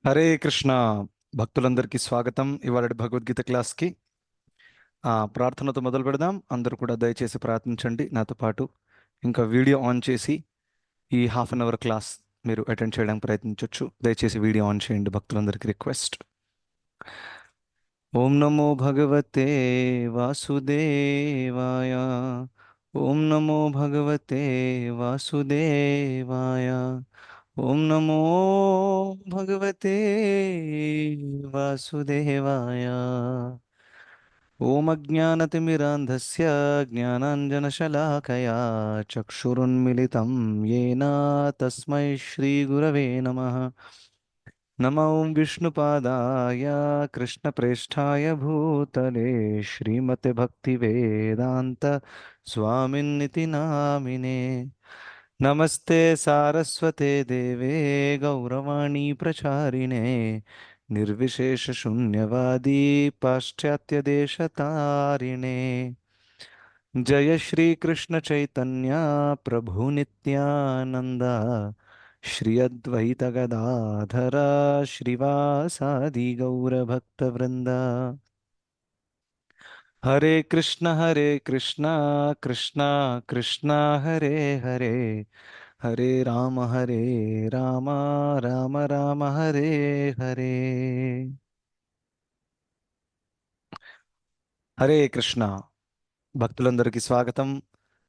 హరే కృష్ణ. భక్తులందరికీ స్వాగతం ఇవాళ భగవద్గీత క్లాస్కి. ప్రార్థనతో మొదలు పెడదాం. అందరూ కూడా దయచేసి ప్రార్థించండి నాతో పాటు. ఇంకా వీడియో ఆన్ చేసి ఈ హాఫ్ అన్ అవర్ క్లాస్ మీరు అటెండ్ చేయడానికి ప్రయత్నించవచ్చు. దయచేసి వీడియో ఆన్ చేయండి, భక్తులందరికీ రిక్వెస్ట్. ఓం నమో భగవతే వాసుదేవాయ. ఓం నమో భగవతే వాసుదేవాయ. ఓం నమో భగవతే వాసుదేవాయ. ఓం అజ్ఞానతిమిరాంధస్య జ్ఞానాంజనశలాకయా చక్షురున్మిలితం येन తస్మై శ్రీగురవే నమః. నమో విష్ణుపాదాయ కృష్ణప్రేష్ఠాయ భూతలే శ్రీమతే భక్తివేదాంత స్వామిన్నితి నామినే. నమస్తే సారస్వతే దేవే గౌరవాణి ప్రచారిణే నిర్విశేష శూన్యవాది పాశ్చాత్య దేశతారిణే. జయ శ్రీ కృష్ణ చైతన్య ప్రభు నిత్యానంద శ్రీ అద్వైత గదాధర శ్రీవాసాది గౌరభక్తవృంద. హరే కృష్ణ కృష్ణ కృష్ణ హరే హరే, హరే రామ రామ రామ రామ హరే హరే. హరే కృష్ణ. భక్తులందరికీ స్వాగతం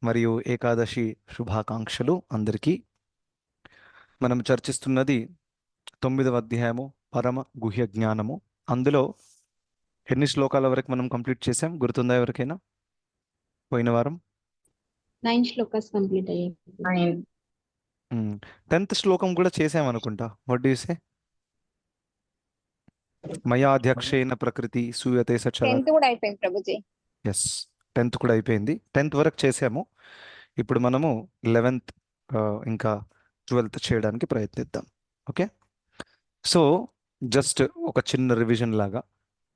మరియు ఏకాదశి శుభాకాంక్షలు అందరికీ. మనం చర్చిస్తున్నది 9వ అధ్యాయము పరమ గుహ్య జ్ఞానము. అందులో ఎన్ని శ్లోకాల వరకు మనం కంప్లీట్ చేసాం గుర్తుందా ఎవరికైనా? పోయిన వారం 9 శ్లోకాస్ కంప్లీట్ అయ్యాయి. 10th శ్లోకం కూడా చేసాం అనుకుంటా. What do you say? మయాధ్యక్షేణ ప్రకృతి సూయతే సచల. 10th కూడా అయిపోయింది ప్రభుజీ. ఎస్, 10th కూడా అయిపోయింది. 10th వరకు చేసాము. ఇప్పుడు మనము 11th ఇంకా 12th చేయడానికి ప్రయత్నిద్దాం. ఓకే, సో జస్ట్ ఒక చిన్న రివిజన్ లాగా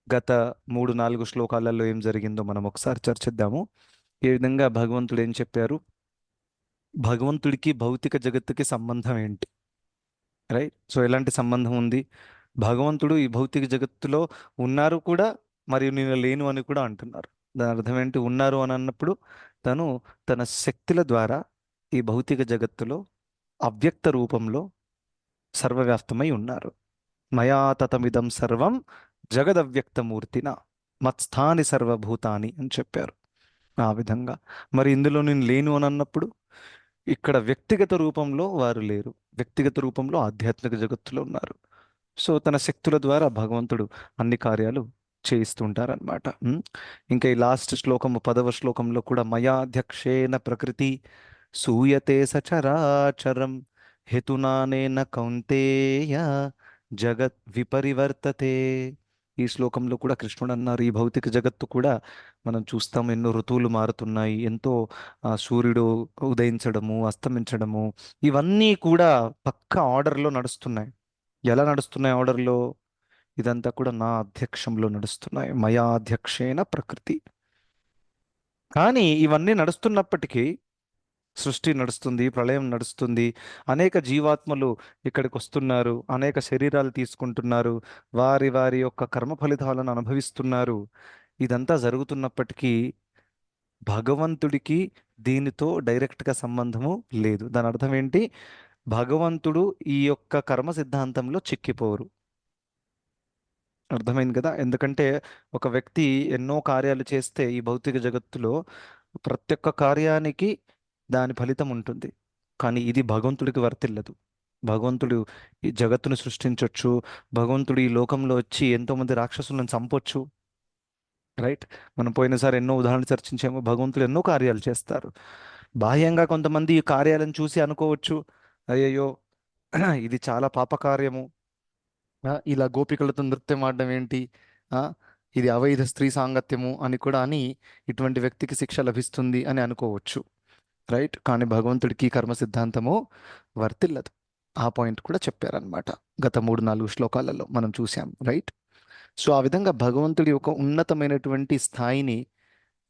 గత 3-4 శ్లోకాలలో ఏం జరిగిందో మనం ఒకసారి చర్చిద్దాము. ఈ విధంగా భగవంతుడు ఏం చెప్పారు, భగవంతుడికి భౌతిక జగత్తుకి సంబంధం ఏంటి, రైట్? సో ఎలాంటి సంబంధం ఉంది? భగవంతుడు ఈ భౌతిక జగత్తులో ఉన్నారు కూడా, మరియు నేను లేను అని కూడా అంటున్నారు. దాని అర్థం ఏంటి? ఉన్నారు అని అన్నప్పుడు తను తన శక్తుల ద్వారా ఈ భౌతిక జగత్తులో అవ్యక్త రూపంలో సర్వవ్యాప్తమై ఉన్నారు. మయా తతమిదం సర్వం జగదవ్యక్తమూర్తిన మత్స్థాని సర్వభూతాని అని చెప్పారు. ఆ విధంగా మరి ఇందులో నేను లేను అని అన్నప్పుడు ఇక్కడ వ్యక్తిగత రూపంలో వారు లేరు, వ్యక్తిగత రూపంలో ఆధ్యాత్మిక జగత్తులో ఉన్నారు. సో తన శక్తుల ద్వారా భగవంతుడు అన్ని కార్యాలు చేయిస్తుంటారనమాట. ఇంకా ఈ లాస్ట్ శ్లోకము 10వ శ్లోకంలో కూడా మయాధ్యక్షేన ప్రకృతి సూయతే సచరాచరం హేతునానేన కౌంతేయ జగత్ విపరివర్తతే. ఈ శ్లోకంలో కూడా కృష్ణుడు అన్నారు, ఈ భౌతిక జగత్తు కూడా మనం చూస్తాం, ఎన్నో ఋతువులు మారుతున్నాయి, ఎంతో సూర్యుడు ఉదయించడము అస్తమించడము, ఇవన్నీ కూడా పక్క ఆర్డర్లో నడుస్తున్నాయి. ఎలా నడుస్తున్నాయి ఆర్డర్లో? ఇదంతా కూడా నా అధ్యక్షంలో నడుస్తున్నాయి. మయా అధ్యక్షేన ప్రకృతి. కానీ ఇవన్నీ నడుస్తున్నప్పటికీ సృష్టి నడుస్తుంది, ప్రళయం నడుస్తుంది, అనేక జీవాత్మలు ఇక్కడికి వస్తున్నారు, అనేక శరీరాలు తీసుకుంటున్నారు, వారి వారి యొక్క కర్మ ఫలితాలను అనుభవిస్తున్నారు. ఇదంతా జరుగుతున్నప్పటికీ భగవంతుడికి దీనితో డైరెక్ట్గా సంబంధము లేదు. దాని అర్థం ఏంటి? భగవంతుడు ఈ యొక్క కర్మ సిద్ధాంతంలో చిక్కిపోరు. అర్థమైంది కదా? ఎందుకంటే ఒక వ్యక్తి ఎన్నో కార్యాలు చేస్తే ఈ భౌతిక జగత్తులో ప్రతి ఒక్క కార్యానికి దాని ఫలితం ఉంటుంది. కానీ ఇది భగవంతుడికి వర్తిల్లదు. భగవంతుడు ఈ జగత్తును సృష్టించవచ్చు, భగవంతుడు ఈ లోకంలో వచ్చి ఎంతోమంది రాక్షసులను చంపొచ్చు, రైట్? మనం పోయినసారి ఎన్నో ఉదాహరణలు చర్చించాము. భగవంతుడు ఎన్నో కార్యాలు చేస్తారు. బాహ్యంగా కొంతమంది ఈ కార్యాలను చూసి అనుకోవచ్చు, అయ్యయ్యో ఇది చాలా పాపకార్యము, ఇలా గోపికలతో నృత్యం ఆడడం ఏంటి, ఆ, ఇది అవైధ స్త్రీ సాంగత్యము అని కూడా అని ఇటువంటి వ్యక్తికి శిక్ష లభిస్తుంది అని అనుకోవచ్చు, రైట్? కానీ భగవంతుడికి ఈ కర్మ సిద్ధాంతము వర్తిల్లదు. ఆ పాయింట్ కూడా చెప్పారనమాట గత 3-4 శ్లోకాలలో మనం చూసాం, రైట్? సో ఆ విధంగా భగవంతుడి ఒక ఉన్నతమైనటువంటి స్థాయిని,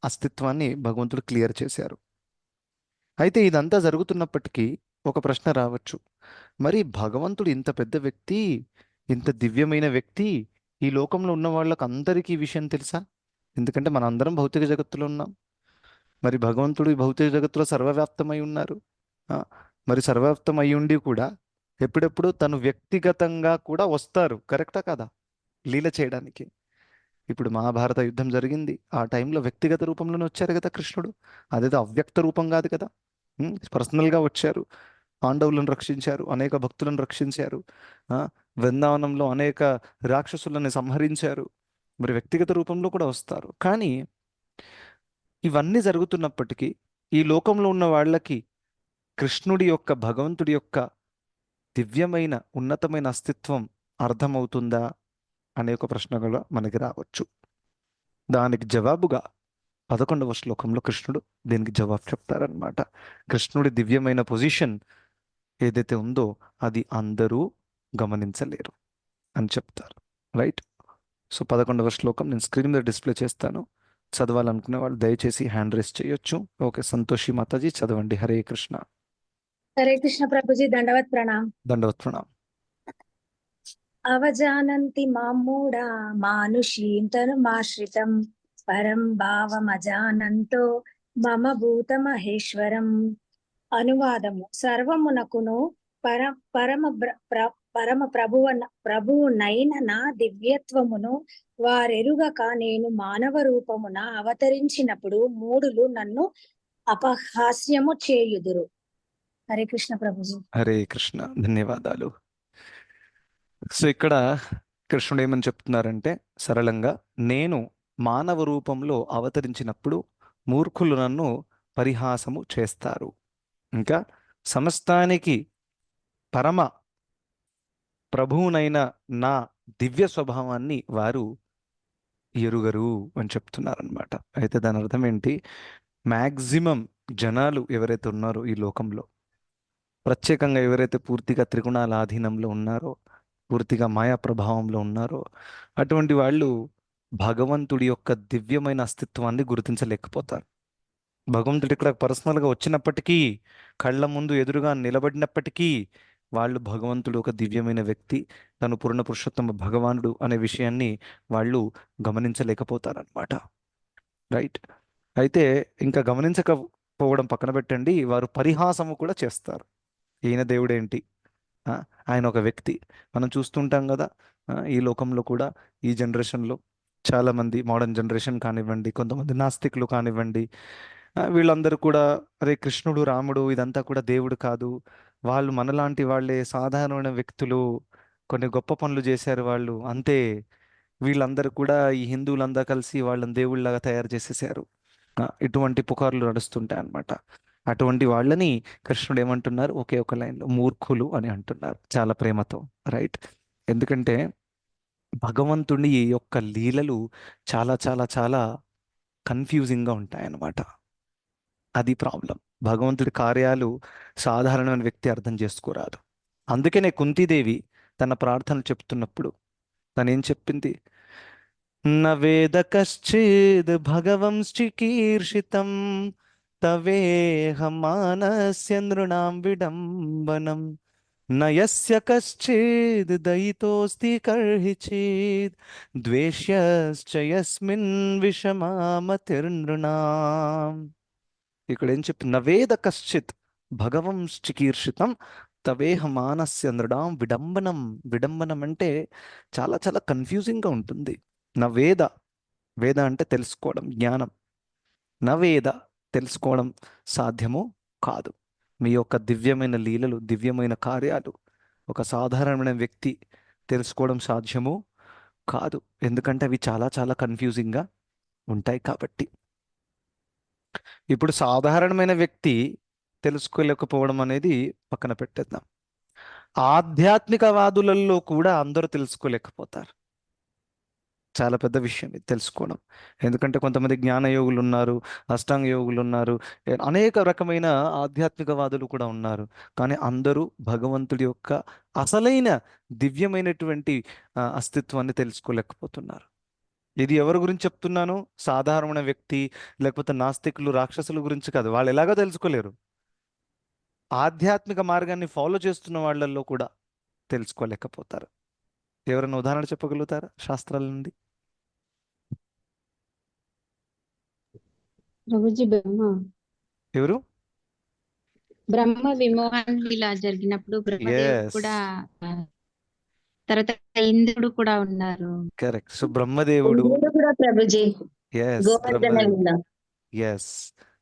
అస్తిత్వాన్ని భగవంతుడు క్లియర్ చేశారు. అయితే ఇదంతా జరుగుతున్నప్పటికీ ఒక ప్రశ్న రావచ్చు, మరి భగవంతుడు ఇంత పెద్ద వ్యక్తి ఇంత దివ్యమైన వ్యక్తి ఈ లోకంలో ఉన్న వాళ్ళకి అందరికీ ఈ విషయం తెలుసా? ఎందుకంటే మన అందరం భౌతిక జగత్తులో ఉన్నాం. మరి భగవంతుడు ఈ భౌతిక జగత్తులో సర్వవ్యాప్తమై ఉన్నారు. ఆ, మరి సర్వవ్యాప్తం అయి ఉండి కూడా ఎప్పుడెప్పుడు తను వ్యక్తిగతంగా కూడా వస్తారు, కరెక్టా కదా, లీల చేయడానికి. ఇప్పుడు మహాభారత యుద్ధం జరిగింది, ఆ టైంలో వ్యక్తిగత రూపంలోనే వచ్చారు కదా కృష్ణుడు. అదేదో అవ్యక్త రూపం కాదు కదా. పర్సనల్గా వచ్చారు, పాండవులను రక్షించారు, అనేక భక్తులను రక్షించారు. ఆ, బృందావనంలో అనేక రాక్షసులను సంహరించారు. మరి వ్యక్తిగత రూపంలో కూడా వస్తారు. కానీ ఇవన్నీ జరుగుతున్నప్పటికీ ఈ లోకంలో ఉన్న వాళ్ళకి కృష్ణుడి యొక్క, భగవంతుడి యొక్క దివ్యమైన ఉన్నతమైన అస్తిత్వం అర్థమవుతుందా అనే ఒక ప్రశ్న కూడా మనకి రావచ్చు. దానికి జవాబుగా 11వ శ్లోకంలో కృష్ణుడు దీనికి జవాబు చెప్తారనమాట. కృష్ణుడి దివ్యమైన పొజిషన్ ఏదైతే ఉందో అది అందరూ గమనించలేరు అని చెప్తారు. రైట్. సో 11వ శ్లోకం నేను స్క్రీన్ మీద డిస్ప్లే చేస్తాను. చదవాలనుకునే వాళ్ళు దయచేసి హ్యాండ్ రైస్ చేయొచ్చు. ఓకే, సంతోషి మాతాజీ చదవండి. హరే కృష్ణ. హరే కృష్ణ ప్రభుజీ, దండవత్ ప్రణామ్. దండవత్ ప్రణాం. అవజానంతి మామూఢా మానుషీం తనుమాశ్రితం పరం భావమజానంతో మమ భూత మహేశ్వరం. అనువాదము: సర్వమునకును పరమ ప్రభువునైన నా దివ్యత్వమును వారెరుగక నేను మానవ రూపమున అవతరించినప్పుడు మూఢులు నన్ను అపహాస్యము చేయుదురు. హరే కృష్ణ ప్రభుజీ. హరే కృష్ణ, ధన్యవాదాలు. సో ఇక్కడ కృష్ణుడు ఏమని చెప్తున్నారంటే సరళంగా, నేను మానవ రూపంలో అవతరించినప్పుడు మూర్ఖులు నన్ను పరిహాసము చేస్తారు. ఇంకా సమస్తానికి పరమ ప్రభువునైన నా దివ్య స్వభావాన్ని వారు ఎరుగరు అని చెప్తున్నారనమాట. అయితే దాని అర్థం ఏంటి? మ్యాక్సిమం జనాలు ఎవరైతే ఉన్నారో ఈ లోకంలో, ప్రత్యేకంగా ఎవరైతే పూర్తిగా త్రిగుణాల ఆధీనంలో ఉన్నారో, పూర్తిగా మాయా ప్రభావంలో ఉన్నారో, అటువంటి వాళ్ళు భగవంతుడి యొక్క దివ్యమైన అస్తిత్వాన్ని గుర్తించలేకపోతారు. భగవంతుడు ఇక్కడ పర్సనల్గా వచ్చినప్పటికీ, కళ్ళ ముందు ఎదురుగా నిలబడినప్పటికీ వాళ్ళు భగవంతుడు ఒక దివ్యమైన వ్యక్తి, తను పూర్ణ పురుషోత్తమ భగవానుడు అనే విషయాన్ని వాళ్ళు గమనించలేకపోతారనమాట. రైట్. అయితే ఇంకా గమనించకపోవడం పక్కన పెట్టండి, వారు పరిహాసము కూడా చేస్తారు. ఈయన దేవుడేంటి, ఆయన ఒక వ్యక్తి. మనం చూస్తుంటాం కదా, ఈ లోకంలో కూడా ఈ జనరేషన్లో చాలామంది, మోడర్న్ జనరేషన్ కానివ్వండి, కొంతమంది నాస్తికులు కానివ్వండి, వీళ్ళందరూ కూడా అరే కృష్ణుడు రాముడు ఇదంతా కూడా దేవుడు కాదు, వాళ్ళు మనలాంటి వాళ్ళే, సాధారణమైన వ్యక్తులు, కొన్ని గొప్ప పనులు చేశారు వాళ్ళు అంతే, వీళ్ళందరూ కూడా ఈ హిందువులంతా కలిసి వాళ్ళని దేవుళ్ళలాగా తయారు చేసేసారు. ఇటువంటి పుకార్లు నడుస్తుంటాయి అన్నమాట. అటువంటి వాళ్ళని కృష్ణుడు ఏమంటున్నారు? ఒకే ఒక లైన్లో మూర్ఖులు అని అంటున్నారు, చాలా ప్రేమతో. రైట్. ఎందుకంటే భగవంతుని యొక్క లీలలు చాలా చాలా చాలా కన్ఫ్యూజింగ్గా ఉంటాయన్నమాట. అది ప్రాబ్లం. భగవంతుడి కార్యాలు సాధారణమైన వ్యక్తి అర్థం చేసుకోరాదు. అందుకనే కుంతీదేవి తన ప్రార్థనలు చెప్తున్నప్పుడు తనేం చెప్పింది? న వేద కశ్చిద్ భగవంశ్చికీర్షితం తవేహ మానస్య నృణాం విడంబనం నయస్య కశ్చిద్ దయితోస్తి కర్హిచిద్ ద్వేష్యశ్చ యస్మిన్ విషమామతిర్నృణాం. ఇక్కడ ఏం చెప్పి, నవేద కశ్చిత్ భగవంశ్చికీర్షితం తవేహ మానస్య నృణాం విడంబనం. విడంబనం అంటే చాలా చాలా కన్ఫ్యూజింగ్గా ఉంటుంది. నవేద, వేద అంటే తెలుసుకోవడం, జ్ఞానం. నవేద తెలుసుకోవడం సాధ్యము కాదు. మీ యొక్క దివ్యమైన లీలలు, దివ్యమైన కార్యాలు ఒక సాధారణమైన వ్యక్తి తెలుసుకోవడం సాధ్యము కాదు. ఎందుకంటే అవి చాలా చాలా కన్ఫ్యూజింగ్గా ఉంటాయి కాబట్టి. ఇప్పుడు సాధారణమైన వ్యక్తి తెలుసుకోలేకపోవడం అనేది పక్కన పెట్టేద్దాం. ఆధ్యాత్మికవాదులలో కూడా అందరూ తెలుసుకోలేకపోతారు. చాలా పెద్ద విషయం ఇది తెలుసుకోవడం. ఎందుకంటే కొంతమంది జ్ఞాన యోగులు ఉన్నారు, అష్టాంగ యోగులు ఉన్నారు, అనేక రకమైన ఆధ్యాత్మికవాదులు కూడా ఉన్నారు. కానీ అందరూ భగవంతుడి యొక్క అసలైన దివ్యమైనటువంటి అస్తిత్వాన్ని తెలుసుకోలేకపోతున్నారు. ఇది ఎవరి గురించి చెప్తున్నాను? సాధారణ వ్యక్తి, లేకపోతే నాస్తికులు, రాక్షసుల గురించి కాదు. వాళ్ళు ఎలాగో తెలుసుకోలేరు. ఆధ్యాత్మిక మార్గాన్ని ఫాలో చేస్తున్న వాళ్ళల్లో కూడా తెలుసుకోలేకపోతారు. ఎవరైనా ఉదాహరణ చెప్పగలుగుతారా శాస్త్రాల నుండి? ప్రభుజీ ఎవరు? బ్రహ్మ విమోహన్ ఇలా జరిగినప్పుడు బ్రహ్మదేవుడు ఎస్, కూడా తర్వాత ఇంద్రుడు కూడా ఉన్నారు. కరెక్ట్. సో బ్రహ్మదేవుడు, ఇంద్రుడు కూడా ప్రభుజీ ఎస్ గోవర్ధన బ్రహ్మదేవుడు, లీల. ఎస్.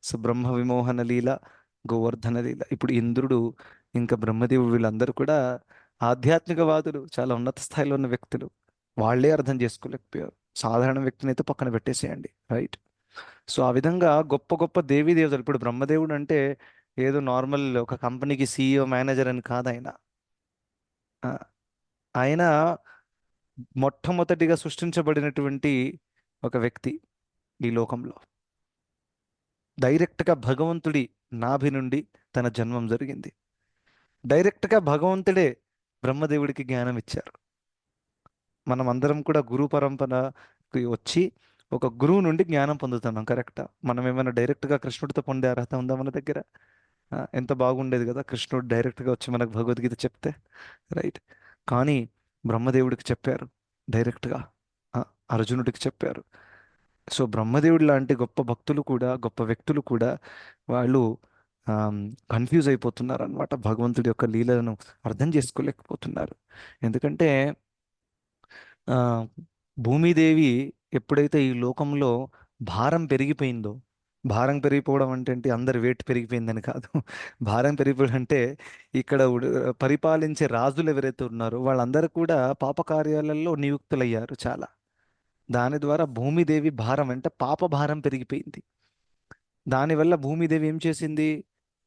సో బ్రహ్మ విమోహన లీల, గోవర్ధన లీల. ఇప్పుడు ఇంద్రుడు ఇంకా బ్రహ్మదేవుడు వీళ్ళందరూ కూడా ఆధ్యాత్మికవాదులు, చాలా ఉన్నత స్థాయిలో ఉన్న వ్యక్తులు. వాళ్ళే అర్థం చేసుకోలేకపోయారు. సాధారణ వ్యక్తిని అయితే పక్కన పెట్టేసేయండి, రైట్? సో ఆ విధంగా గొప్ప గొప్ప దేవీ దేవతలు, ఇప్పుడు బ్రహ్మదేవుడు అంటే ఏదో నార్మల్ ఒక కంపెనీకి CEO మేనేజర్ అని కాదు ఆయన. ఆ, ఆయన మొట్టమొదటిగా సృష్టించబడినటువంటి ఒక వ్యక్తి ఈ లోకంలో. డైరెక్ట్గా భగవంతుడి నాభి నుండి తన జన్మం జరిగింది. డైరెక్ట్గా భగవంతుడే బ్రహ్మదేవుడికి జ్ఞానం ఇచ్చారు. మనం అందరం కూడా గురు పరంపరకి వచ్చి ఒక గురువు నుండి జ్ఞానం పొందుతున్నాం, కరెక్టా? మనం ఏమైనా డైరెక్ట్గా కృష్ణుడితో పొందే అర్హత ఉందా మన దగ్గర? ఎంత బాగుండేది కదా కృష్ణుడు డైరెక్ట్గా వచ్చి మనకు భగవద్గీత చెప్తే, రైట్? కానీ బ్రహ్మదేవుడికి చెప్పారు డైరెక్ట్గా, ఆ, అర్జునుడికి చెప్పారు. సో బ్రహ్మదేవుడు లాంటి గొప్ప భక్తులు కూడా, గొప్ప వ్యక్తులు కూడా వాళ్ళు కన్ఫ్యూజ్ అయిపోతున్నారు అనమాట. భగవంతుడి యొక్క లీలలను అర్థం చేసుకోలేకపోతున్నారు. ఎందుకంటే ఆ, భూమిదేవి ఎప్పుడైతే ఈ లోకంలో భారం పెరిగిపోయిందో, భారం పెరిగిపోవడం అంటే ఏంటి? అందరి వెయిట్ పెరిగిపోయిందని కాదు. భారం పెరిగిపోవడం అంటే ఇక్కడ పరిపాలించే రాజులు ఎవరైతే ఉన్నారో వాళ్ళందరూ కూడా పాపకార్యాలలో నియుక్తులయ్యారు చాలా. దాని ద్వారా భూమిదేవి భారం అంటే పాప భారం పెరిగిపోయింది. దానివల్ల భూమిదేవి ఏం చేసింది?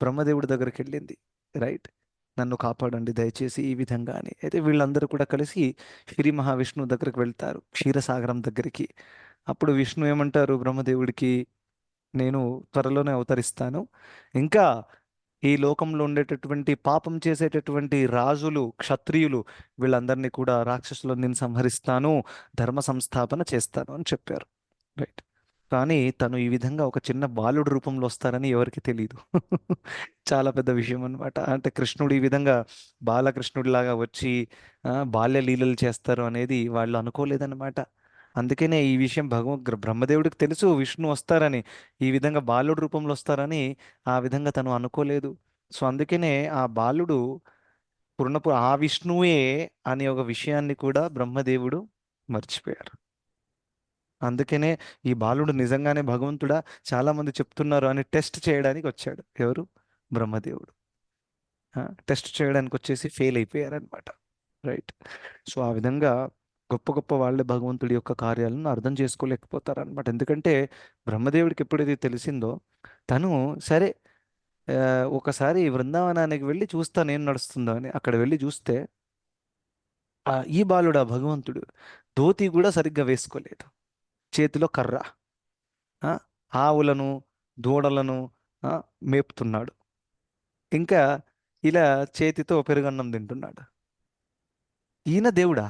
బ్రహ్మదేవుడి దగ్గరికి వెళ్ళింది, రైట్? నన్ను కాపాడండి దయచేసి ఈ విధంగా అని. అయితే వీళ్ళందరూ కూడా కలిసి శ్రీ మహావిష్ణువు దగ్గరికి వెళ్తారు, క్షీరసాగరం దగ్గరికి. అప్పుడు విష్ణు ఏమంటారు బ్రహ్మదేవుడికి? నేను త్వరలోనే అవతరిస్తాను. ఇంకా ఈ లోకంలో ఉండేటటువంటి పాపం చేసేటటువంటి రాజులు, క్షత్రియులు వీళ్ళందరినీ కూడా రాక్షసులను నేను సంహరిస్తాను, ధర్మ సంస్థాపన చేస్తాను అని చెప్పారు, రైట్? కానీ తను ఈ విధంగా ఒక చిన్న బాలుడి రూపంలో వస్తారని ఎవరికి తెలియదు. చాలా పెద్ద విషయం అన్నమాట. అంటే కృష్ణుడు ఈ విధంగా బాలకృష్ణుడిలాగా వచ్చి బాల్య లీలలు చేస్తారు అనేది వాళ్ళు అనుకోలేదన్నమాట. అందుకనే ఈ విషయం బ్రహ్మదేవుడికి తెలుసు విష్ణు వస్తారని, ఈ విధంగా బాలుడి రూపంలో వస్తారని ఆ విధంగా తను అనుకోలేదు. సో అందుకనే ఆ బాలుడు ఆ విష్ణువే అనే ఒక విషయాన్ని కూడా బ్రహ్మదేవుడు మర్చిపోయారు. అందుకనే ఈ బాలుడు నిజంగానే భగవంతుడా, చాలా మంది చెప్తున్నారు అని టెస్ట్ చేయడానికి వచ్చాడు. ఎవరు? బ్రహ్మదేవుడు. టెస్ట్ చేయడానికి వచ్చేసి ఫెయిల్ అయిపోయారనమాట, రైట్? సో ఆ విధంగా గొప్ప గొప్ప వాళ్ళే భగవంతుడి యొక్క కార్యాలను అర్థం చేసుకోలేకపోతారనమాట. ఎందుకంటే బ్రహ్మదేవుడికి ఎప్పుడైతే తెలిసిందో తను, సరే ఆ, ఒకసారి బృందావనానికి వెళ్ళి చూస్తాను ఏం నడుస్తుందో అని అక్కడ వెళ్ళి చూస్తే ఈ బాలుడా భగవంతుడు ధోతి కూడా సరిగ్గా వేసుకోలేదు, చేతిలో కర్ర, ఆ, ఆవులను దూడలను ఆ, మేపుతున్నాడు. ఇంకా ఇలా చేతితో పెరుగన్నం తింటున్నాడు. ఈయన దేవుడా?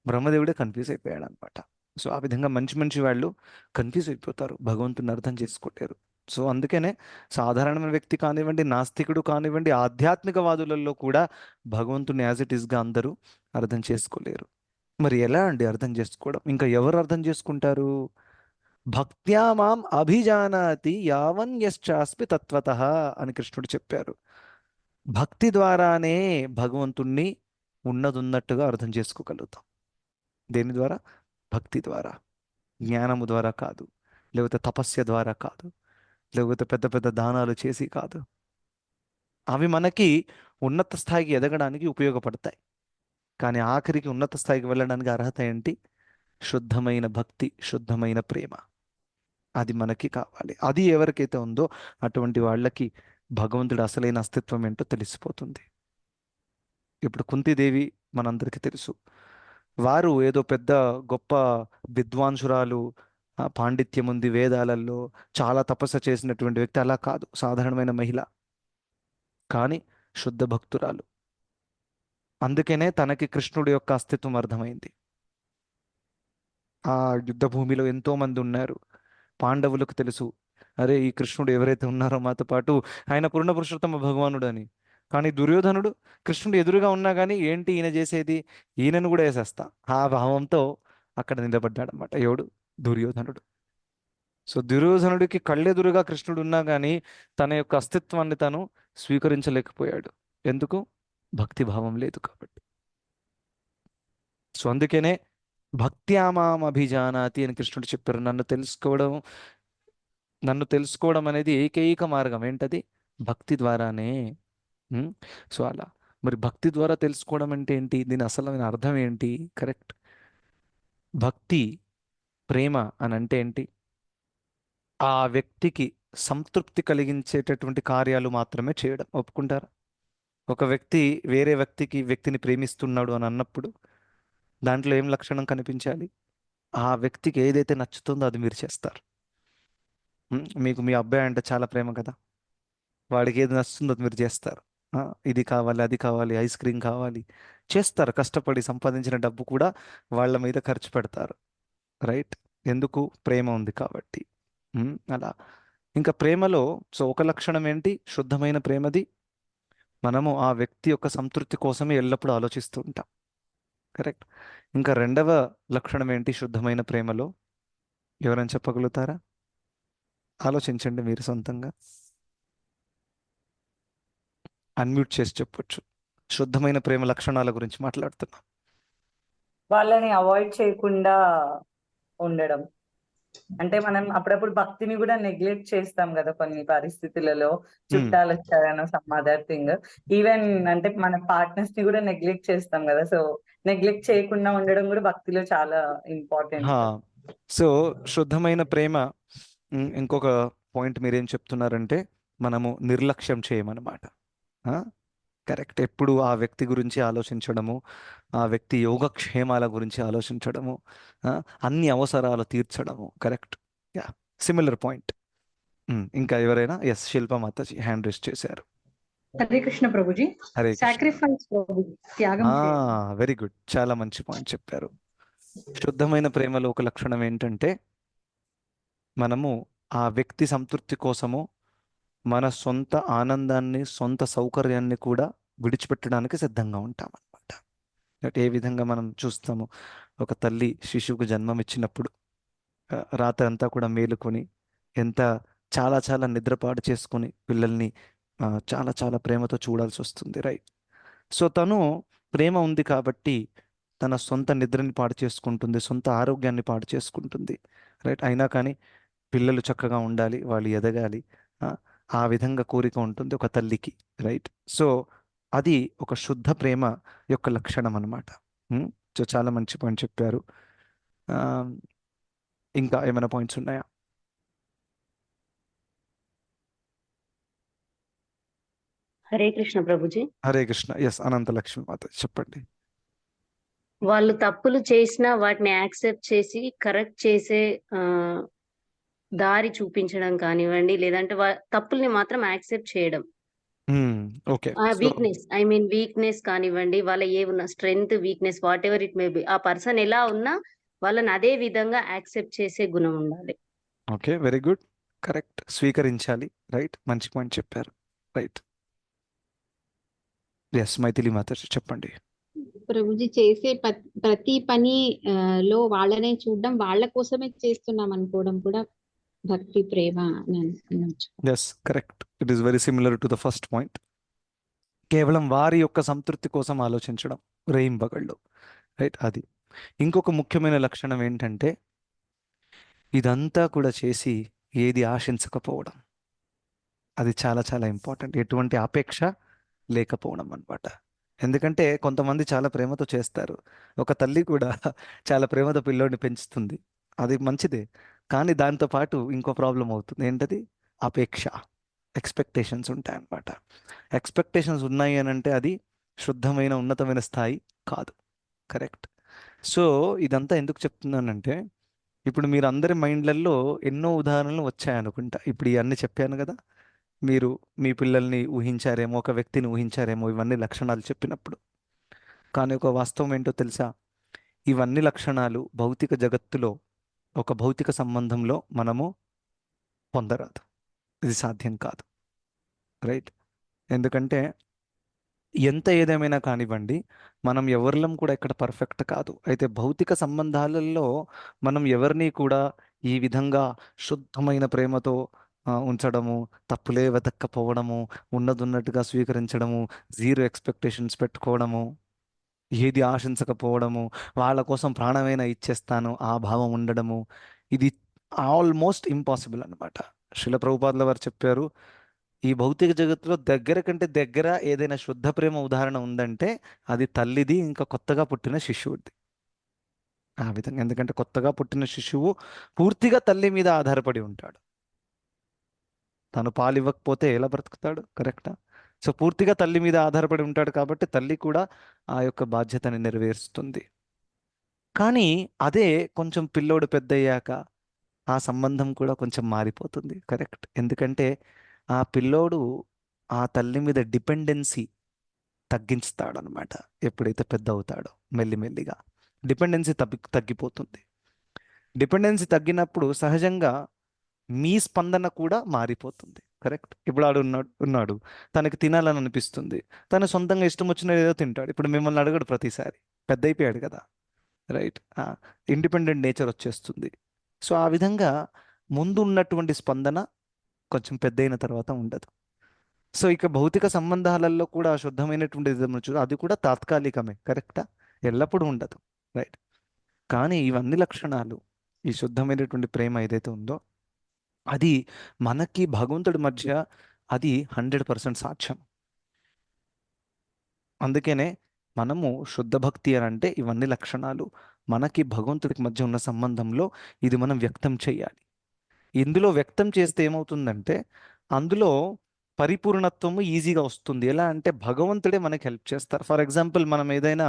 బ్రహ్మదేవుడే కన్ఫ్యూజ్ అయిపోయాడు అనమాట. సో ఆ విధంగా మంచి మంచి వాళ్ళు కన్ఫ్యూజ్ అయిపోతారు, భగవంతుని అర్థం చేసుకోలేరు. సో అందుకనే సాధారణమైన వ్యక్తి కానివ్వండి, నాస్తికుడు కానివ్వండి, ఆధ్యాత్మికవాదులలో కూడా భగవంతుని యాజ్ ఇట్ ఈస్గా అందరూ అర్థం చేసుకోలేరు. మరి ఎలా అండి అర్థం చేసుకోవడం? ఇంకా ఎవరు అర్థం చేసుకుంటారు? భక్త్యా మాం అభిజానాతి యావన్ యశ్చాస్మి తత్వతః అని కృష్ణుడు చెప్పారు. భక్తి ద్వారానే భగవంతుణ్ణి ఉన్నదున్నట్టుగా అర్థం చేసుకోగలుగుతాం. దేని ద్వారా? భక్తి ద్వారా, జ్ఞానము ద్వారా కాదు, లేకపోతే తపస్య ద్వారా కాదు, లేకపోతే పెద్ద పెద్ద దానాలు చేసి కాదు. అవి మనకి ఉన్నత స్థాయికి ఎదగడానికి ఉపయోగపడతాయి. కానీ ఆఖరికి ఉన్నత స్థాయికి వెళ్ళడానికి అర్హత ఏంటి? శుద్ధమైన భక్తి, శుద్ధమైన ప్రేమ. అది మనకి కావాలి. అది ఎవరికైతే ఉందో అటువంటి వాళ్ళకి భగవంతుడి అసలైన అస్తిత్వం ఏంటో తెలిసిపోతుంది. ఇప్పుడు కుంతిదేవి మనందరికీ తెలుసు. వారు ఏదో పెద్ద గొప్ప విద్వాంసురాలు, పాండిత్యం ఉంది వేదాలలో, చాలా తపస్సు చేసినటువంటి వ్యక్తి. అలా కాదు, సాధారణమైన మహిళ, కానీ శుద్ధ భక్తురాలు. అందుకనే తనకి కృష్ణుడి యొక్క అస్తిత్వం అర్థమైంది. ఆ యుద్ధ భూమిలో ఎంతో మంది ఉన్నారు. పాండవులకు తెలుసు, అరే ఈ కృష్ణుడు ఎవరైతే ఉన్నారో మాతో పాటు ఆయన పూర్ణ పురుషోత్తమ భగవానుడు అని. కానీ దుర్యోధనుడు కృష్ణుడు ఎదురుగా ఉన్నా కానీ ఏంటి ఈయన చేసేది, ఈయనను కూడా వేసేస్తా ఆ భావంతో అక్కడ నిలబడ్డాడు అనమాట. ఎవడు? దుర్యోధనుడు. సో దుర్యోధనుడికి కళ్ళెదురుగా కృష్ణుడు ఉన్నా కానీ తన యొక్క అస్తిత్వాన్ని తను స్వీకరించలేకపోయాడు. ఎందుకు? భక్తి భావం లేదు కాబట్టి. సో అందుకనే భక్త్యామాం అభిజానాతి అని కృష్ణుడు చెప్పారు. నన్ను తెలుసుకోవడం అనేది ఏకైక మార్గం ఏంటది? భక్తి ద్వారానే. ఉం? సో అలా మరి భక్తి ద్వారా తెలుసుకోవడం అంటే ఏంటి? దీని అసలైన అర్థం ఏంటి? కరెక్ట్. భక్తి, ప్రేమ అని అంటే ఏంటి? ఆ వ్యక్తికి సంతృప్తి కలిగించేటటువంటి కార్యాలు మాత్రమే చేయడం. ఒప్పుకుంటారా? ఒక వ్యక్తి వేరే వ్యక్తిని ప్రేమిస్తున్నాడు అని అన్నప్పుడు దాంట్లో ఏం లక్షణం కనిపించాలి? ఆ వ్యక్తికి ఏదైతే నచ్చుతుందో అది మీరు చేస్తారు. మీకు మీ అబ్బాయి అంటే చాలా ప్రేమ కదా, వాడికి ఏది నచ్చుతుందో అది మీరు చేస్తారు. ఆ, ఇది కావాలి, అది కావాలి, ఐస్ క్రీమ్ కావాలి, చేస్తారు. కష్టపడి సంపాదించిన డబ్బు కూడా వాళ్ళ మీద ఖర్చు పెడతారు. రైట్? ఎందుకు? ప్రేమ ఉంది కాబట్టి. అలా ఇంకా ప్రేమలో సో ఒక లక్షణం ఏంటి? శుద్ధమైన ప్రేమది. మనము ఆ వ్యక్తి యొక్క సంతృప్తి కోసమే ఎల్లప్పుడూ ఆలోచిస్తూ ఉంటాం. కరెక్ట్. ఇంకా రెండవ లక్షణం ఏంటి శుద్ధమైన ప్రేమలో? ఎవరైనా చెప్పగలుగుతారా? ఆలోచించండి మీరు సొంతంగా. అన్మ్యూట్ చేసి చెప్పొచ్చు. శుద్ధమైన ప్రేమ లక్షణాల గురించి మాట్లాడుతున్నాం. వాళ్ళని అవాయిడ్ చేయకుండా ఉండడం. అంటే మనం అప్పుడప్పుడు భక్తిని కూడా నెగ్లెక్ట్ చేస్తాం కదా కొన్ని పరిస్థితులలో, చుట్టాలు వచ్చారనో సమ్ అదర్ థింగ్. ఈవెన్ అంటే మన పార్ట్నర్స్ ని కూడా నెగ్లెక్ట్ చేస్తాం కదా. సో నెగ్లెక్ట్ చేయకుండా ఉండడం కూడా భక్తిలో చాలా ఇంపార్టెంట్. సో శుద్ధమైన ప్రేమ ఇంకొక పాయింట్ మీరేం చెప్తున్నారంటే మనము నిర్లక్ష్యం చేయమన్నమాట. కరెక్ట్. ఎప్పుడు ఆ వ్యక్తి గురించి ఆలోచించడము, ఆ వ్యక్తి యోగక్షేమాల గురించి ఆలోచించడము, అన్ని అవసరాలు తీర్చడము. కరెక్ట్. Yeah, similar point. ఇంకా ఎవరైనా? ఎస్, శిల్ప మాతాజీ హ్యాండ్ రేస్ చేశారు. హరే కృష్ణ ప్రభుజీ. హరే కృష్ణ. సాక్రిఫైస్ ప్రభుజీ, త్యాగం చేయడం. వెరీ గుడ్, చాలా మంచి పాయింట్ చెప్పారు. శుద్ధమైన ప్రేమలో ఒక లక్షణం ఏంటంటే మనము ఆ వ్యక్తి సంతృప్తి కోసము మన సొంత ఆనందాన్ని, సొంత సౌకర్యాన్ని కూడా విడిచిపెట్టడానికి సిద్ధంగా ఉంటాం అనమాట. ఏ విధంగా మనం చూస్తాము, ఒక తల్లి శిశువుకు జన్మం ఇచ్చినప్పుడు రాత్రి అంతా కూడా మేలుకొని ఎంత చాలా చాలా నిద్రపాటు చేసుకొని పిల్లల్ని చాలా చాలా ప్రేమతో చూడాల్సి వస్తుంది. రైట్? సో తను ప్రేమ ఉంది కాబట్టి తన సొంత నిద్రని పాడు చేసుకుంటుంది, సొంత ఆరోగ్యాన్ని పాడు చేసుకుంటుంది. రైట్? అయినా కానీ పిల్లలు చక్కగా ఉండాలి, వాళ్ళు ఎదగాలి, ఆ విధంగా కోరిక ఉంటుంది ఒక తల్లికి. రైట్? సో అది ఒక శుద్ధ ప్రేమ యొక్క లక్షణం అన్నమాట. సో చాలా మంచి పాయింట్ చెప్పారు. ఇంకా ఏమైనా పాయింట్స్ ఉన్నాయా? హరే కృష్ణ ప్రభుజీ. హరే కృష్ణ. ఎస్, అనంత లక్ష్మి మాత చెప్పండి. వాళ్ళు తప్పులు చేసినా వాటిని యాక్సెప్ట్ చేసి కరెక్ట్ చేసే దారి చూపించడం కానివ్వండి, లేదంటే తప్పుల్ని మాత్రం యాక్సెప్ట్ చేయడం. ఓకే. వీక్నెస్ కానివ్వండి, వాళ్ళ ఏ ఉన్న strength, weakness, what ever it may be, ఆ పర్సన్ ఎలా ఉన్నా వాళ్ళని అదే విధంగా యాక్సెప్ట్ చేసే గుణం ఉండాలి. Okay, very good. కరెక్ట్. స్వీకరించాలి. రైట్? మంచి పాయింట్ చెప్పారు. రైట్. ఎస్, మైథిలి మాతాజీ చెప్పండి. ప్రభుజీ చేసే ప్రతి పని లో వాళ్ళనే చూడడం, వాళ్ళ కోసమే చేస్తున్నాం అనుకోవడం కూడా భక్తి, ప్రేమ అని అనుకోవచ్చు. Yes, correct. It is very similar to the first point. కేవలం వారి యొక్క సంతృప్తి కోసం ఆలోచించడం రేయింబగళ్ళు. రైట్? అది ఇంకొక ముఖ్యమైన లక్షణం ఏంటంటే ఇదంతా కూడా చేసి ఏది ఆశించకపోవడం. అది చాలా చాలా ఇంపార్టెంట్. ఎటువంటి అపేక్ష లేకపోవడం అన్నమాట. ఎందుకంటే కొంతమంది చాలా ప్రేమతో చేస్తారు. ఒక తల్లి కూడా చాలా ప్రేమతో పిల్లోడిని పెంచుతుంది, అది మంచిదే. కానీ దాంతో పాటు ఇంకో ప్రాబ్లం అవుతుంది. ఏంటది? అపేక్ష, ఎక్స్పెక్టేషన్స్ ఉంటాయి అన్నమాట. ఎక్స్పెక్టేషన్స్ ఉన్నాయి అని అంటే అది శుద్ధమైన ఉన్నతమైన స్థాయి కాదు. కరెక్ట్. సో ఇదంతా ఎందుకు చెప్తున్నానంటే ఇప్పుడు మీరు అందరి మైండ్లలో ఎన్నో ఉదాహరణలు వచ్చాయనుకుంటా. ఇప్పుడు ఇవన్నీ చెప్పాను కదా, మీరు మీ పిల్లల్ని ఊహించారేమో, ఒక వ్యక్తిని ఊహించారేమో ఇవన్నీ లక్షణాలు చెప్పినప్పుడు. కానీ ఒక వాస్తవం ఏంటో తెలుసా? ఇవన్నీ లక్షణాలు భౌతిక జగత్తులో ఒక భౌతిక సంబంధంలో మనము పొందరాదు. ఇది సాధ్యం కాదు. రైట్? ఎందుకంటే ఎంత ఏదేమైనా కానివ్వండి, మనం ఎవరిలం కూడా ఇక్కడ పర్ఫెక్ట్ కాదు. అయితే భౌతిక సంబంధాలలో మనం ఎవరిని కూడా ఈ విధంగా శుద్ధమైన ప్రేమతో ఉంచడము, తప్పులే వెతక్కపోవడము, ఉన్నదున్నట్టుగా స్వీకరించడము, జీరో ఎక్స్పెక్టేషన్స్ పెట్టుకోవడము, ఏది ఆశించకపోవడము, వాళ్ళ కోసం ప్రాణమైనా ఇచ్చేస్తాను ఆ భావం ఉండడము, ఇది ఆల్మోస్ట్ ఇంపాసిబుల్ అన్నమాట. శిల ప్రభుపాదుల వారు చెప్పారు, ఈ భౌతిక జగత్తులో దగ్గర కంటే దగ్గర ఏదైనా శుద్ధ ప్రేమ ఉదాహరణ ఉందంటే అది తల్లిది, ఇంకా కొత్తగా పుట్టిన శిశువుది. ఆ విధంగా, ఎందుకంటే కొత్తగా పుట్టిన శిశువు పూర్తిగా తల్లి మీద ఆధారపడి ఉంటాడు. తను పాలు ఇవ్వకపోతే ఎలా బ్రతుకుతాడు? కరెక్టా? సో పూర్తిగా తల్లి మీద ఆధారపడి ఉంటాడు కాబట్టి తల్లి కూడా ఆ యొక్క బాధ్యతని నెరవేరుస్తుంది. కానీ అదే కొంచెం పిల్లోడు పెద్దయ్యాక ఆ సంబంధం కూడా కొంచెం మారిపోతుంది. కరెక్ట్. ఎందుకంటే ఆ పిల్లోడు ఆ తల్లి మీద డిపెండెన్సీ తగ్గించుతాడనమాట. ఎప్పుడైతే పెద్ద అవుతాడో మెల్లిమెల్లిగా డిపెండెన్సీ తగ్గిపోతుంది. డిపెండెన్సీ తగ్గినప్పుడు సహజంగా మీ స్పందన కూడా మారిపోతుంది. కరెక్ట్. ఇప్పుడు ఆడు ఉన్నాడు, తనకి తినాలని అనిపిస్తుంది, తను సొంతంగా ఇష్టం వచ్చిన ఏదో తింటాడు. ఇప్పుడు మిమ్మల్ని అడగడు ప్రతిసారి, పెద్ద అయిపోయాడు కదా. రైట్. ఇండిపెండెంట్ నేచర్ వచ్చేస్తుంది. సో ఆ విధంగా ముందు ఉన్నటువంటి స్పందన కొంచెం పెద్ద అయిన తర్వాత ఉండదు. సో ఇక భౌతిక సంబంధాలలో కూడా శుద్ధమైనటువంటి అది కూడా తాత్కాలికమే. కరెక్టా? ఎల్లప్పుడూ ఉండదు. రైట్. కానీ ఇవన్నీ లక్షణాలు, ఈ శుద్ధమైనటువంటి ప్రేమ ఏదైతే ఉందో అది మనకి భగవంతుడి మధ్య అది 100% సాక్ష్యం. అందుకనే మనము శుద్ధ భక్తి అని అంటే ఇవన్నీ లక్షణాలు మనకి భగవంతుడికి మధ్య ఉన్న సంబంధంలో ఇది మనం వ్యక్తం చేయాలి. ఇందులో వ్యక్తం చేస్తే ఏమవుతుందంటే అందులో పరిపూర్ణత్వము ఈజీగా వస్తుంది. ఎలా అంటే భగవంతుడే మనకి హెల్ప్ చేస్తారు. ఫర్ ఎగ్జాంపుల్, మనం ఏదైనా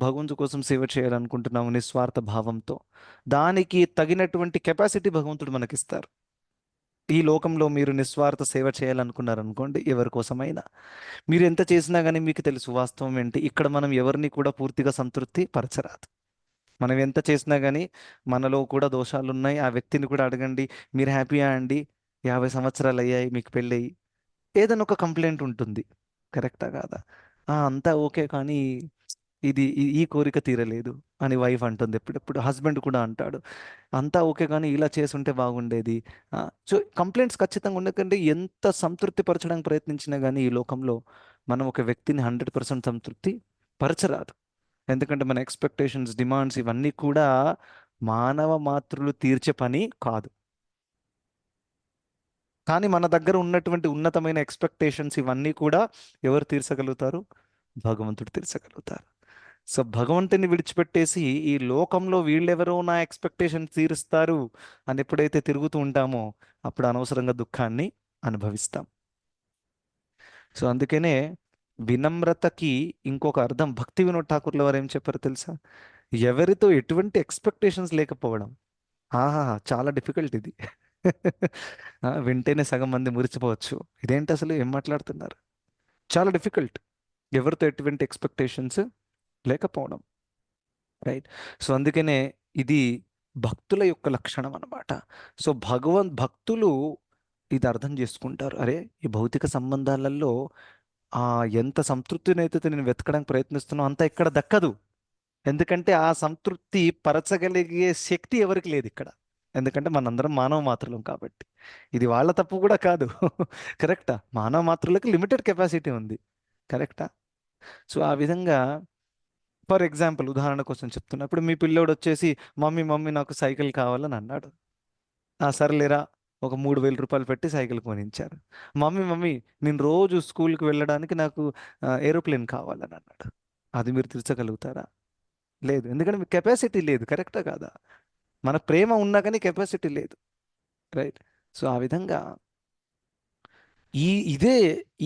భగవంతు కోసం సేవ చేయాలనుకుంటున్నాము నిస్వార్థ భావంతో, దానికి తగినటువంటి కెపాసిటీ భగవంతుడు మనకిస్తారు. ఈ లోకంలో మీరు నిస్వార్థ సేవ చేయాలనుకున్నారనుకోండి, ఎవరి కోసమైనా మీరు ఎంత చేసినా కానీ మీకు తెలుసు వాస్తవం ఏంటి, ఇక్కడ మనం ఎవరిని కూడా పూర్తిగా సంతృప్తి పరచరాదు. మనం ఎంత చేసినా కానీ మనలో కూడా దోషాలు ఉన్నాయి. ఆ వ్యక్తిని కూడా అడగండి, మీరు హ్యాపీయా అండి, 50 సంవత్సరాలు అయ్యాయి మీకు పెళ్ళయి, ఏదైనా ఒక కంప్లైంట్ ఉంటుంది. కరెక్టా కాదా? అంతా ఓకే, కానీ ఈ కోరిక తీరలేదు అని వైఫ్ అంటుంది. ఎప్పుడెప్పుడు హస్బెండ్ కూడా అంటాడు, అంతా ఓకే కానీ ఇలా చేసుంటే బాగుండేది. సో కంప్లైంట్స్ ఖచ్చితంగా ఉండకండి. ఎంత సంతృప్తి పరచడానికి ప్రయత్నించినా కానీ ఈ లోకంలో మనం ఒక వ్యక్తిని 100% సంతృప్తి పరచరాదు. ఎందుకంటే మన ఎక్స్పెక్టేషన్స్, డిమాండ్స్ ఇవన్నీ కూడా మానవ మాతృలు తీర్చే పని కాదు. కానీ మన దగ్గర ఉన్నటువంటి ఉన్నతమైన ఎక్స్పెక్టేషన్స్ ఇవన్నీ కూడా ఎవరు తీర్చగలుగుతారు? భగవంతుడు తీర్చగలుగుతారు. సో భగవంతుని విడిచిపెట్టేసి ఈ లోకంలో వీళ్ళెవరో నా ఎక్స్పెక్టేషన్ తీరుస్తారు అని ఎప్పుడైతే తిరుగుతూ ఉంటామో అప్పుడు అనవసరంగా దుఃఖాన్ని అనుభవిస్తాం. సో అందుకనే వినమ్రతకి ఇంకొక అర్థం భక్తి వినోద్ ఠాకూర్ల వారు ఏం చెప్పారో తెలుసా? ఎవరితో ఎటువంటి ఎక్స్పెక్టేషన్స్ లేకపోవడం. చాలా డిఫికల్ట్ ఇది. వింటేనే సగం మంది మురిచిపోవచ్చు, ఇదేంటి అసలు ఏం మాట్లాడుతున్నారు. చాలా డిఫికల్ట్ ఎవరితో ఎటువంటి ఎక్స్పెక్టేషన్స్ లేకపోవడం. రైట్. సో అందుకనే ఇది భక్తుల యొక్క లక్షణం అన్నమాట. సో భక్తులు ఇది అర్థం చేసుకుంటారు, అరే ఈ భౌతిక సంబంధాలలో ఎంత సంతృప్తినైతే నేను వెతకడానికి ప్రయత్నిస్తున్నా అంత ఇక్కడ దక్కదు. ఎందుకంటే ఆ సంతృప్తి పరచగలిగే శక్తి ఎవరికి లేదు ఇక్కడ. ఎందుకంటే మనందరం మానవ మాత్రులం కాబట్టి. ఇది వాళ్ళ తప్పు కూడా కాదు. కరెక్టా? మానవ మాత్రులకి లిమిటెడ్ కెపాసిటీ ఉంది. కరెక్టా? సో ఆ విధంగా ఫర్ ఎగ్జాంపుల్ ఉదాహరణ కోసం చెప్తున్నా, ఇప్పుడు మీ పిల్లోడు వచ్చేసి మమ్మీ నాకు సైకిల్ కావాలని అన్నాడు. సర్లేరా, ఒక 3,000 రూపాయలు పెట్టి సైకిల్ కొనించారు. మమ్మీ నేను రోజు స్కూల్కి వెళ్ళడానికి నాకు ఏరోప్లేన్ కావాలని అన్నాడు. అది మీరు తీర్చగలుగుతారా? లేదు. ఎందుకంటే మీకు కెపాసిటీ లేదు. కరెక్టా కాదా? మన ప్రేమ ఉన్నా కానీ కెపాసిటీ లేదు. రైట్. సో ఆ విధంగా ఇదే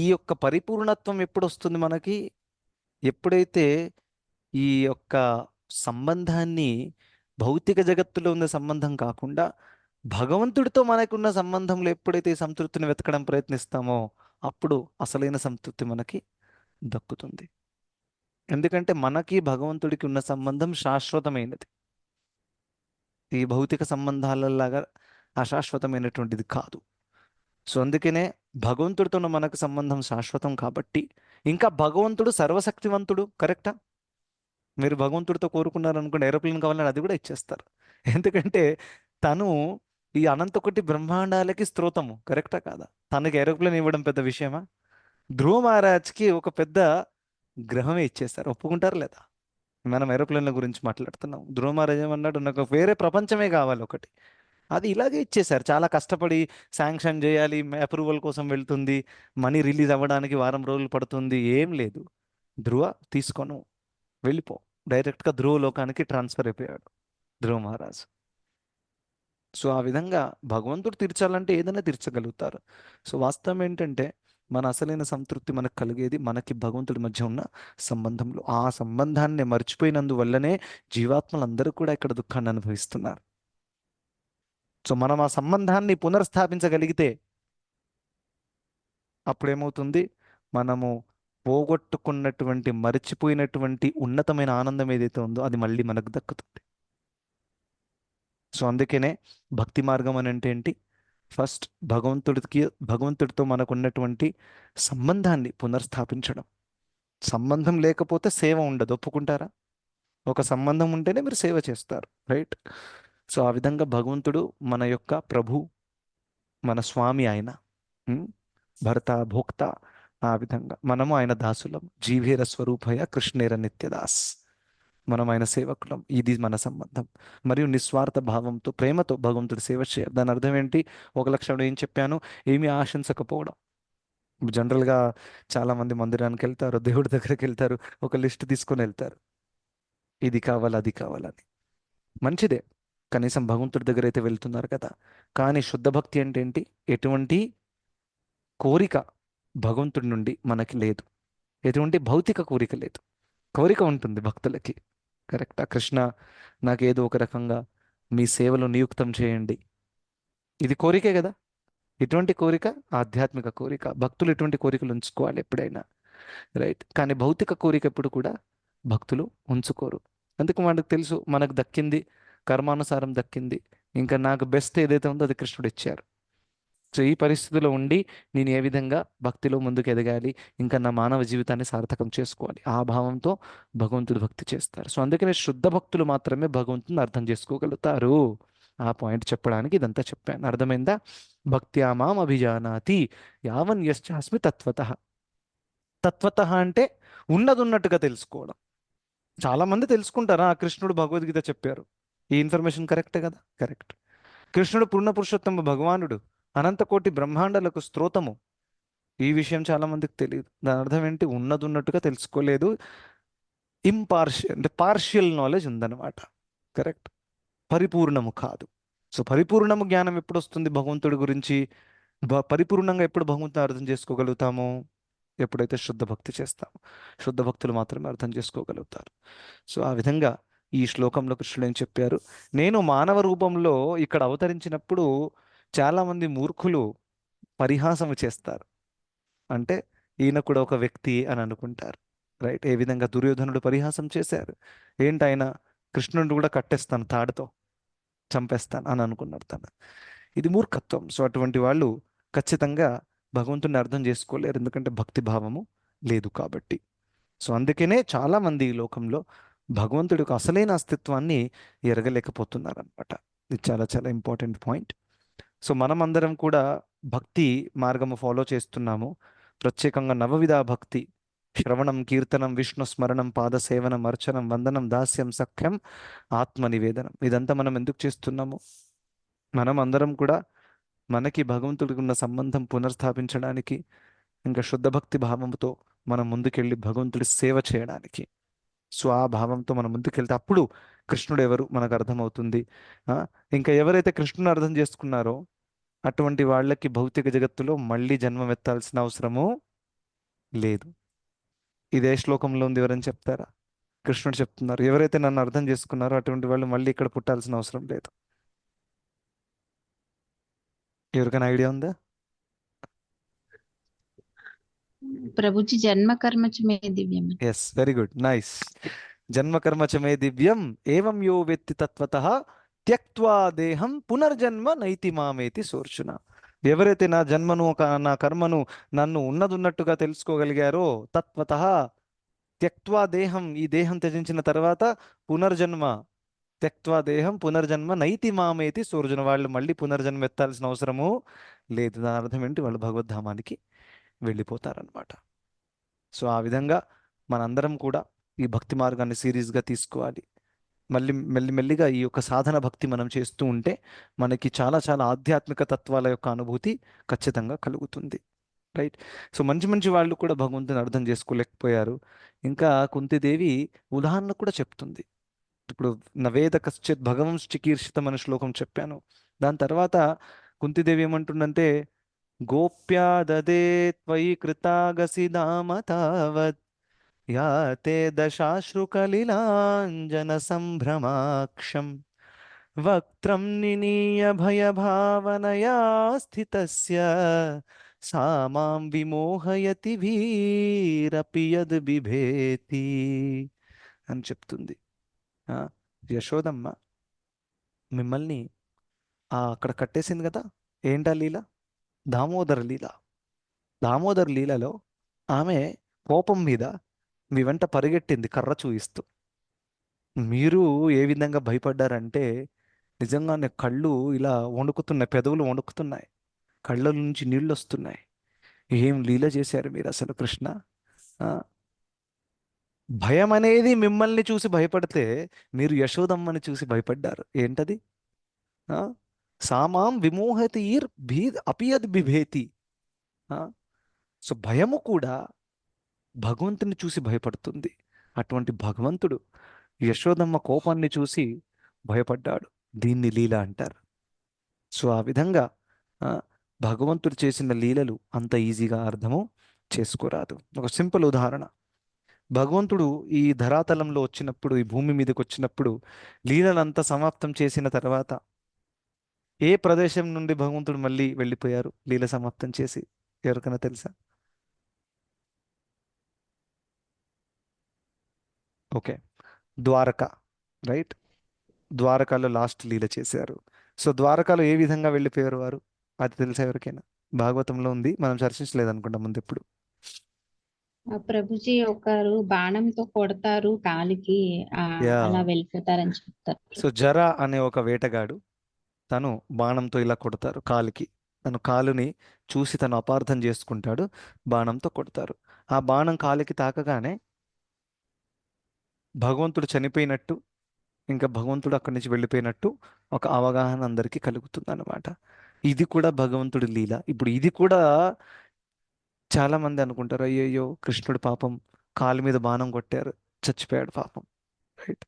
ఈ యొక్క పరిపూర్ణత్వం ఎప్పుడు వస్తుంది మనకి? ఎప్పుడైతే ఈ యొక్క సంబంధాన్ని భౌతిక జగత్తులో ఉన్న సంబంధం కాకుండా భగవంతుడితో మనకున్న సంబంధంలో ఎప్పుడైతే ఈ సంతృప్తిని వెతకడం ప్రయత్నిస్తామో అప్పుడు అసలైన సంతృప్తి మనకి దక్కుతుంది. ఎందుకంటే మనకి భగవంతుడికి ఉన్న సంబంధం శాశ్వతమైనది. ఈ భౌతిక సంబంధాలలాగా అశాశ్వతమైనటువంటిది కాదు. సో అందుకనే భగవంతుడితో మనకు సంబంధం శాశ్వతం కాబట్టి ఇంకా భగవంతుడు సర్వశక్తివంతుడు, కరెక్టా? మీరు భగవంతుడితో కోరుకున్నారనుకోండి, ఏరోప్లేన్ కావాలని అది కూడా ఇచ్చేస్తారు. ఎందుకంటే తను ఈ అనంతకోటి బ్రహ్మాండాలకి స్తోత్రము, కరెక్టా కాదా? తనకి ఏరోప్లేన్ ఇవ్వడం పెద్ద విషయమా? ధ్రువ మహారాజ్కి ఒక పెద్ద గ్రహమే ఇచ్చేస్తారు. ఒప్పుకుంటారు లేదా? మనం ఏరోప్లేన్ల గురించి మాట్లాడుతున్నాం. ధ్రువ మహారాజ్ ఏమన్నాడు, నాకు వేరే ప్రపంచమే కావాలి ఒకటి. అది ఇలాగే ఇచ్చేశారు. చాలా కష్టపడి శాంక్షన్ చేయాలి, అప్రూవల్ కోసం వెళ్తుంది, మనీ రిలీజ్ అవ్వడానికి వారం రోజులు పడుతుంది. ఏం లేదు, ధ్రువ తీసుకోను, వెళ్ళిపో. డైరెక్ట్గా ధ్రువ లోకానికి ట్రాన్స్ఫర్ అయిపోయాడు ధ్రువ మహారాజ్. సో ఆ విధంగా భగవంతుడు తీర్చాలంటే ఏదైనా తీర్చగలుగుతారు. సో వాస్తవం ఏంటంటే మన అసలైన సంతృప్తి మనకు కలిగేది మనకి భగవంతుడి మధ్య ఉన్న సంబంధంలో. ఆ సంబంధాన్ని మర్చిపోయినందువల్లనే జీవాత్మలందరూ కూడా ఇక్కడ దుఃఖాన్ని అనుభవిస్తున్నారు. సో మనం ఆ సంబంధాన్ని పునర్స్థాపించగలిగితే అప్పుడేమవుతుంది, మనము పోగొట్టుకున్నటువంటి మరిచిపోయినటువంటి ఉన్నతమైన ఆనందం ఏదైతే ఉందో అది మళ్ళీ మనకు దక్కుతుంది. సో అందుకనే భక్తి మార్గం అని అంటే ఏంటి? ఫస్ట్ భగవంతుడితో మనకు ఉన్నటువంటి సంబంధాన్ని పునర్స్థాపించడం. సంబంధం లేకపోతే సేవ ఉండదు, ఒప్పుకుంటారా? ఒక సంబంధం ఉంటేనే మీరు సేవ చేస్తారు, రైట్? సో ఆ విధంగా భగవంతుడు మన యొక్క ప్రభు, మన స్వామి ఆయన, ఉమ్, భర్త భోక్త. ఆ విధంగా మనము ఆయన దాసులం. జీవేర స్వరూపయ కృష్ణేర నిత్యదాస్. మనం ఆయన సేవకులం. ఇది మన సంబంధం. మరియు నిస్వార్థ భావంతో, ప్రేమతో భగవంతుడి సేవ చేయాలి. దాని అర్థం ఏంటి? ఒక లక్షణం ఏం చెప్పాను, ఏమీ ఆశించకపోవడం. జనరల్గా చాలా మంది మందిరానికి వెళ్తారు, దేవుడి దగ్గరికి వెళ్తారు, ఒక లిస్ట్ తీసుకొని వెళ్తారు, ఇది కావాలి అది కావాలని. మంచిదే, కనీసం భగవంతుడి దగ్గర అయితే వెళ్తున్నారు కదా. కానీ శుద్ధ భక్తి అంటే ఏంటి? ఎటువంటి కోరిక భగవంతుడి నుండి మనకి లేదు, ఎటువంటి భౌతిక కోరిక లేదు. కోరిక ఉంటుంది భక్తులకి, కరెక్టా? కృష్ణ నాకు ఏదో ఒక రకంగా మీ సేవలో నియుక్తం చేయండి, ఇది కోరికే కదా. ఇటువంటి కోరిక ఆధ్యాత్మిక కోరిక. భక్తులు ఇటువంటి కోరికలు ఉంచుకోవాలి ఎప్పుడైనా, రైట్? కానీ భౌతిక కోరిక ఎప్పుడు కూడా భక్తులు ఉంచుకోరు. అందుకు మనకు తెలుసు, మనకు దక్కింది కర్మానుసారం దక్కింది, ఇంకా నాకు బెస్ట్ ఏదైతే ఉందో అది కృష్ణుడు ఇచ్చారు. సో ఈ పరిస్థితిలో ఉండి నేను ఏ విధంగా భక్తిలో ముందుకు ఎదగాలి, ఇంకా నా మానవ జీవితాన్ని సార్థకం చేసుకోవాలి, ఆ భావంతో భగవంతుడు భక్తి చేస్తారు. సో అందుకనే శుద్ధ భక్తులు మాత్రమే భగవంతుని అర్థం చేసుకోగలుగుతారు. ఆ పాయింట్ చెప్పడానికి ఇదంతా చెప్పాను. అర్థమైందా? భక్త్యా మాం అభిజానాతి యావన్ యశ్చాస్మి తత్వతః. తత్వతః అంటే ఉన్నది ఉన్నట్టుగా తెలుసుకోవడం. చాలా మంది తెలుసుకుంటారా, కృష్ణుడు భగవద్గీత చెప్పారు, ఈ ఇన్ఫర్మేషన్ కరెక్టే కదా? కరెక్ట్. కృష్ణుడు పూర్ణ పురుషోత్తమ భగవానుడు, అనంతకోటి బ్రహ్మాండాలకు స్తోత్రము. ఈ విషయం చాలా మందికి తెలియదు. దాని అర్థం ఏంటి? ఉన్నది ఉన్నట్టుగా తెలుసుకోలేదు, ఇంపార్షియల్ అంటే పార్షియల్ నాలెడ్జ్ ఉందన్నమాట, కరెక్ట్? పరిపూర్ణము కాదు. సో పరిపూర్ణము జ్ఞానం ఎప్పుడు వస్తుంది భగవంతుడి గురించి? పరిపూర్ణంగా ఎప్పుడు భగవంతుని అర్థం చేసుకోగలుగుతాము? ఎప్పుడైతే శుద్ధ భక్తి చేస్తామో. శుద్ధ భక్తులు మాత్రమే అర్థం చేసుకోగలుగుతారు. సో ఆ విధంగా ఈ శ్లోకంలో కృష్ణుడు ఏం చెప్పారు, నేను మానవ రూపంలో ఇక్కడ అవతరించినప్పుడు చాలామంది మూర్ఖులు పరిహాసం చేస్తారు. అంటే ఈయన కూడా ఒక వ్యక్తి అని అనుకుంటారు, రైట్? ఏ విధంగా దుర్యోధనుడు పరిహాసం చేశారు, ఏంటి ఆయన కృష్ణుడు కూడా కట్టేస్తాను, తాడుతో చంపేస్తాను అని అనుకున్నారు తను. ఇది మూర్ఖత్వం. సో అటువంటి వాళ్ళు ఖచ్చితంగా భగవంతుని అర్థం చేసుకోలేరు, ఎందుకంటే భక్తి భావము లేదు కాబట్టి. సో అందుకనే చాలామంది ఈ లోకంలో భగవంతుడి యొక్క అసలైన అస్తిత్వాన్ని ఎరగలేకపోతున్నారు అనమాట. ఇది చాలా చాలా ఇంపార్టెంట్ పాయింట్. సో మనం అందరం కూడా భక్తి మార్గము ఫాలో చేస్తున్నాము. ప్రత్యేకంగా నవవిధ భక్తి, శ్రవణం, కీర్తనం, విష్ణు స్మరణం, పాదసేవనం, అర్చనం, వందనం, దాస్యం, సఖ్యం, ఆత్మ నివేదనం. ఇదంతా మనం ఎందుకు చేస్తున్నాము? మనం అందరం కూడా మనకి భగవంతుడికి ఉన్న సంబంధం పునర్స్థాపించడానికి, ఇంకా శుద్ధ భక్తి భావంతో మనం ముందుకెళ్ళి భగవంతుడి సేవ చేయడానికి. సో ఆ భావంతో మనం ముందుకెళ్తే అప్పుడు కృష్ణుడు ఎవరు మనకు అర్థమవుతుంది. ఇంకా ఎవరైతే కృష్ణుని అర్థం చేసుకున్నారో అటువంటి వాళ్ళకి భౌతిక జగత్తులో మళ్ళీ జన్మం ఎత్తాల్సిన అవసరము లేదు. ఇదే శ్లోకంలో ఉంది, ఎవరైనా చెప్తారా? కృష్ణుడు చెప్తున్నారు, ఎవరైతే నన్ను అర్థం చేసుకున్నారో అటువంటి వాళ్ళు మళ్ళీ ఇక్కడ పుట్టాల్సిన అవసరం లేదు. ఎవరికైనా ఐడియా ఉందా? ప్రభుజీ జన్మ కర్మ చ మే దివ్యం. Yes, very good, nice. జన్మ కర్మ చ మే దివ్యం ఏవం యో వెత్తి తత్వతః త్యక్త్వా దేహం పునర్జన్మ నైతి మామేతి సోర్చున. ఎవరైతే నా జన్మను నా కర్మను నన్ను ఉన్నదున్నట్టుగా తెలుసుకోగలిగారో తత్వత త్యక్వా దేహం, ఈ దేహం త్యజించిన తర్వాత పునర్జన్మ, త్యక్వా దేహం పునర్జన్మ నైతి మామేతి సూర్జున, వాళ్ళు మళ్ళీ పునర్జన్మ ఎత్తాల్సిన అవసరము లేదు. దాని అర్థం ఏంటి? వాళ్ళు భగవద్ధామానికి వెళ్ళిపోతారనమాట. సో ఆ విధంగా మనందరం కూడా ఈ భక్తి మార్గాన్ని సీరియస్గా తీసుకోవాలి. మెల్లిమెల్లిగా ఈ యొక్క సాధన భక్తి మనం చేస్తూ ఉంటే మనకి చాలా చాలా ఆధ్యాత్మిక తత్వాల యొక్క అనుభూతి ఖచ్చితంగా కలుగుతుంది. రైట్. సో మంచి మంచి వాళ్ళు కూడా భగవంతుని అర్థం చేసుకోలేకపోయారు. ఇంకా కుంతిదేవి ఉదాహరణ కూడా చెప్తుంది. ఇప్పుడు నవేద కశ్చిత్ భగవంశ్ చికీర్షితం అనే శ్లోకం చెప్పాను. దాని తర్వాత కుంతిదేవి ఏమంటుందంటే, గోప్యా దదే త్వయి కృతాగసి దామ తావత్ యాతే దశాశ్రుకలిలాంజన సంభ్రమాక్షం వక్త్రం నినీయ భయభావనయా స్థితస్య సా మాం విమోహయతి వీరపి యద్ బిభేతి అని చెప్తుంది. యశోదమ్మ మిమ్మల్ని అక్కడ కట్టేసింది కదా, ఏంటా లీల? దామోదర లీల. దామోదర లీలలో ఆమె కోపం మీద మీ వెంట పరిగెట్టింది కర్ర చూయిస్తూ. మీరు ఏ విధంగా భయపడ్డారంటే నిజంగానే కళ్ళు ఇలా వణుకుతున్నాయి, పెదవులు వణుకుతున్నాయి, కళ్ళ నుంచి నీళ్ళు వస్తున్నాయి. ఏం లీల చేశారు మీరు అసలు కృష్ణ. భయం అనేది మిమ్మల్ని చూసి భయపడితే మీరు యశోదమ్మని చూసి భయపడ్డారు. ఏంటది? సామాం విమోహతి అపియద్ బిభేతి. సో భయము కూడా భగవంతుని చూసి భయపడుతుంది. అటువంటి భగవంతుడు యశోదమ్మ కోపాన్ని చూసి భయపడ్డాడు. దీన్ని లీల అంటారు. సో ఆ విధంగా భగవంతుడు చేసిన లీలలు అంత ఈజీగా అర్థము చేసుకోరాదు. ఒక సింపుల్ ఉదాహరణ, భగవంతుడు ఈ ధరాతలంలో వచ్చినప్పుడు, ఈ భూమి మీదకి వచ్చినప్పుడు లీలలంతా సమాప్తం చేసిన తర్వాత ఏ ప్రదేశం నుండి భగవంతుడు మళ్ళీ వెళ్ళిపోయారు లీల సమాప్తం చేసి? ఎవరికైనా తెలుసా? ఓకే, ద్వారక. రైట్. ద్వారకాలో లాస్ట్ లీల చేశారు. సో ద్వారకాలో ఏ విధంగా వెళ్ళిపోయారు వారు? అది తెలుసా ఎవరికైనా? భాగవతంలో ఉంది, మనం చర్చించలేదు అనుకుంటా ముందు ఎప్పుడు. ప్రభుజీ ఒకరు బాణంతో కొడతారు కాలికి, అలా వెళ్ళిపోతారని చెప్తారు. సో జరా అనే ఒక వేటగాడు తను బాణంతో ఇలా కొడతారు కాలికి. తను కాలుని చూసి తను అపార్థం చేసుకుంటాడు, బాణంతో కొడతారు. ఆ బాణం కాలికి తాకగానే భగవంతుడు చనిపోయినట్టు, ఇంకా భగవంతుడు అక్కడి నుంచి వెళ్ళిపోయినట్టు ఒక అవగాహన అందరికీ కలుగుతుంది అన్నమాట. ఇది కూడా భగవంతుడి లీల. ఇప్పుడు ఇది కూడా చాలా మంది అనుకుంటారు, అయ్యయ్యో కృష్ణుడు పాపం కాలు మీద బాణం కొట్టారు, చచ్చిపోయాడు పాపం. రైట్.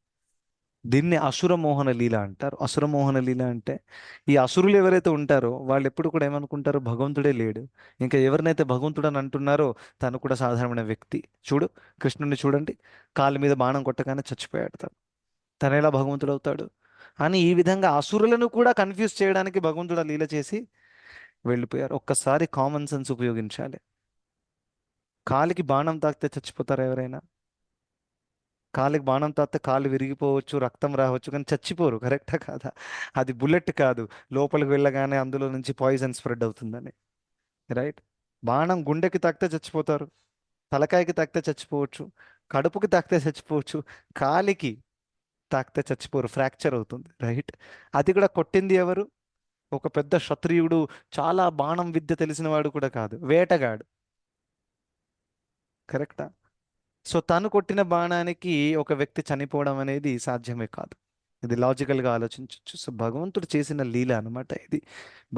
దీన్ని అసురమోహన లీల అంటారు. అసురమోహన లీల అంటే ఈ అసురులు ఎవరైతే ఉంటారో వాళ్ళు ఎప్పుడు కూడా ఏమనుకుంటారు, భగవంతుడే లేడు. ఇంకా ఎవరినైతే భగవంతుడు అని అంటున్నారో తను కూడా సాధారణమైన వ్యక్తి. చూడు కృష్ణుడిని చూడండి, కాలు మీద బాణం కొట్టగానే చచ్చిపోయాడు, తను ఎలా భగవంతుడు అవుతాడు అని ఈ విధంగా అసురులను కూడా కన్ఫ్యూజ్ చేయడానికి భగవంతుడు లీల చేసి వెళ్ళిపోయారు. ఒక్కసారి కామన్ సెన్స్ ఉపయోగించాలి. కాలికి బాణం తాకితే చచ్చిపోతారా ఎవరైనా? కాలికి బాణం తాకితే కాలు విరిగిపోవచ్చు, రక్తం రావచ్చు, కానీ చచ్చిపోరు. కరెక్టా కాదా? అది బుల్లెట్ కాదు, లోపలికి వెళ్ళగానే అందులో నుంచి పాయిజన్ స్ప్రెడ్ అవుతుందని. రైట్. బాణం గుండెకి తాకితే చచ్చిపోతారు, తలకాయకి తాకితే చచ్చిపోవచ్చు, కడుపుకి తాకితే చచ్చిపోవచ్చు, కాలికి తాకితే చచ్చిపోరు, ఫ్రాక్చర్ అవుతుంది. రైట్. అది కూడా కొట్టింది ఎవరు? ఒక పెద్ద క్షత్రియుడు, చాలా బాణం విద్య తెలిసిన వాడు కూడా కాదు, వేటగాడు. కరెక్టా? సో తను కొట్టిన బాణానికి ఒక వ్యక్తి చనిపోవడం అనేది సాధ్యమే కాదు. ఇది లాజికల్గా ఆలోచించవచ్చు. సో భగవంతుడు చేసిన లీల అనమాట ఇది.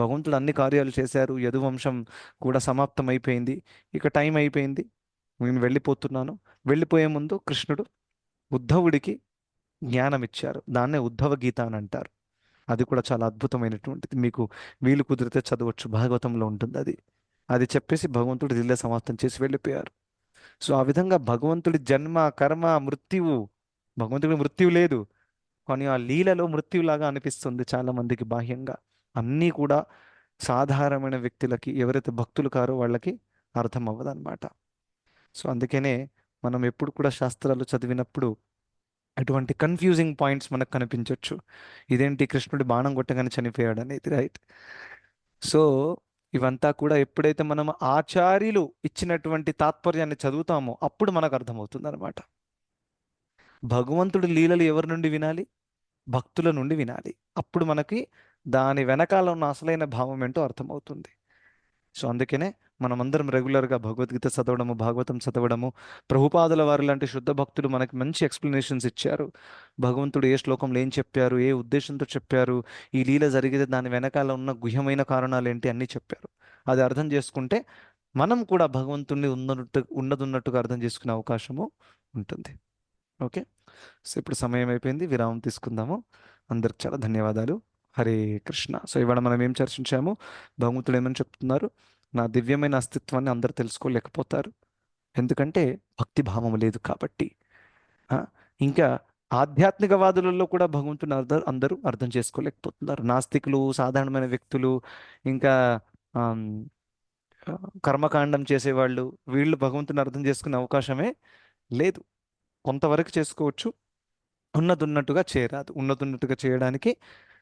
భగవంతుడు అన్ని కార్యాలు చేశారు, యదువంశం కూడా సమాప్తం అయిపోయింది, ఇక టైం అయిపోయింది, నేను వెళ్ళిపోతున్నాను. వెళ్ళిపోయే ముందు కృష్ణుడు ఉద్ధవుడికి జ్ఞానం ఇచ్చారు. దాన్నే ఉద్ధవ గీత అని అంటారు. అది కూడా చాలా అద్భుతమైనటువంటిది. మీకు వీలు కుదిరితే చదవచ్చు, భాగవతంలో ఉంటుంది అది. అది చెప్పేసి భగవంతుడు లీల సమాప్తం చేసి వెళ్ళిపోయారు. సో ఆ విధంగా భగవంతుడి జన్మ, కర్మ, మృత్యువు, భగవంతుడికి మృత్యువు లేదు, కానీ ఆ లీలలో మృత్యులాగా అనిపిస్తుంది చాలా మందికి బాహ్యంగా. అన్నీ కూడా సాధారణమైన వ్యక్తులకి, ఎవరైతే భక్తులు కారో వాళ్ళకి అర్థం అవ్వదు అనమాట. సో అందుకనే మనం ఎప్పుడు కూడా శాస్త్రాలు చదివినప్పుడు అటువంటి కన్ఫ్యూజింగ్ పాయింట్స్ మనకు కనిపించవచ్చు. ఇదేంటి కృష్ణుడి బాణం కొట్టగానే చనిపోయాడు అనేది. రైట్. సో ఇవంతా కూడా ఎప్పుడైతే మనం ఆచార్యులు ఇచ్చినటువంటి తాత్పర్యాన్ని చదువుతామో అప్పుడు మనకు అర్థమవుతుంది అనమాట. భగవంతుడి లీలలు ఎవరి నుండి వినాలి? భక్తుల నుండి వినాలి. అప్పుడు మనకి దాని వెనకాల ఉన్న అసలైన భావం ఏంటో అర్థమవుతుంది. సో అందుకనే మనమందరం రెగ్యులర్గా భగవద్గీత చదవడము, భాగవతం చదవడము, ప్రభుపాదుల వారి లాంటి శుద్ధ భక్తులు మనకి మంచి ఎక్స్ప్లెనేషన్స్ ఇచ్చారు. భగవంతుడు ఏ శ్లోకంలో ఏం చెప్పారు, ఏ ఉద్దేశంతో చెప్పారు, ఈ లీల జరిగితే దాని వెనకాల ఉన్న గుహ్యమైన కారణాలు ఏంటి అన్నీ చెప్పారు. అది అర్థం చేసుకుంటే మనం కూడా భగవంతుణ్ణి ఉన్నదున్నట్టుగా అర్థం చేసుకునే అవకాశము ఉంటుంది. ఓకే, సో ఇప్పుడు సమయం అయిపోయింది, విరామం తీసుకుందాము. అందరికి చాలా ధన్యవాదాలు. హరే కృష్ణ. సో ఇవాళ మనం ఏం చర్చించాము? భగవంతుడు ఏమని చెప్తున్నారు? నా దివ్యమైన అస్తిత్వాన్ని అందరు తెలుసుకోలేకపోతారు, ఎందుకంటే భక్తి భావం లేదు కాబట్టి. ఆ, ఇంకా ఆధ్యాత్మికవాదులలో కూడా భగవంతుని అందరూ అర్థం చేసుకోలేకపోతున్నారు. నాస్తికులు, సాధారణమైన వ్యక్తులు, ఇంకా ఆమ్, ఆ, కర్మకాండం చేసేవాళ్ళు, వీళ్ళు భగవంతుని అర్థం చేసుకునే అవకాశమే లేదు. కొంతవరకు చేసుకోవచ్చు, ఉన్నదున్నట్టుగా చేయరాదు. ఉన్నదున్నట్టుగా చేయడానికి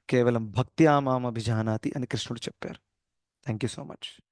కేవలం భక్తి ఆమామ అభిజానాతి అని కృష్ణుడు చెప్పారు. Thank you so much.